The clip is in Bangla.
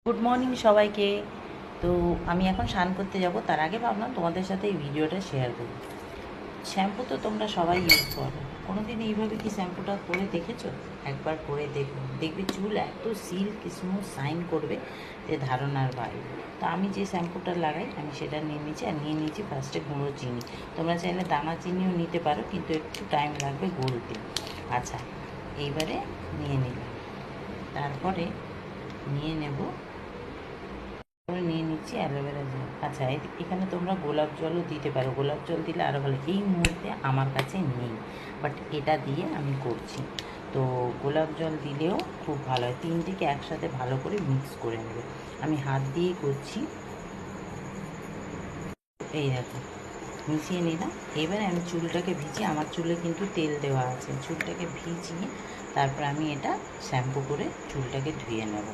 গুড মর্নিং সবাইকে। তো আমি এখন স্নান করতে যাব, তার আগে ভাবলাম তোমাদের সাথে এই ভিডিওটা শেয়ার করি। শ্যাম্পু তো তোমরা সবাই ইউজ করো, কোনো দিন এইভাবে কি শ্যাম্পুটা করে দেখেছো? একবার করে দেখো, দেখবে চুল এত সিল্ক স্মুথ শাইন করবে যে ধারণার বাইরে। তো আমি যে শ্যাম্পুটা লাগাই আমি সেটা নিয়ে নিয়েছি, আর নিয়ে নিয়েছি ফার্স্টে গুঁড়ো চিনি। তোমরা চাইলে দানা চিনিও নিতে পারো, কিন্তু একটু টাইম লাগবে গলতে। আচ্ছা, এইবারে নিয়ে নিলাম, তারপরে নিয়ে নেব, নিয়ে নিচ্ছি অ্যালোভেরা জেল। আচ্ছা, এখানে তোমরা গোলাপ জলও দিতে পারো, গোলাপ জল দিলে আরও ভালো। এই মুহূর্তে আমার কাছে নেই, বাট এটা দিয়ে আমি করছি। তো গোলাপ জল দিলেও খুব ভালো হয়। তিনটিকে একসাথে ভালো করে মিক্স করে নেবে। আমি হাত দিয়েই করছি, এই দেখো মিশিয়ে নিলাম। এবারে আমি চুলটাকে ভিজিয়ে, আমার চুলে কিন্তু তেল দেওয়া আছে, চুলটাকে ভিজিয়ে তারপর আমি এটা শ্যাম্পু করে চুলটাকে ধুয়ে নেব।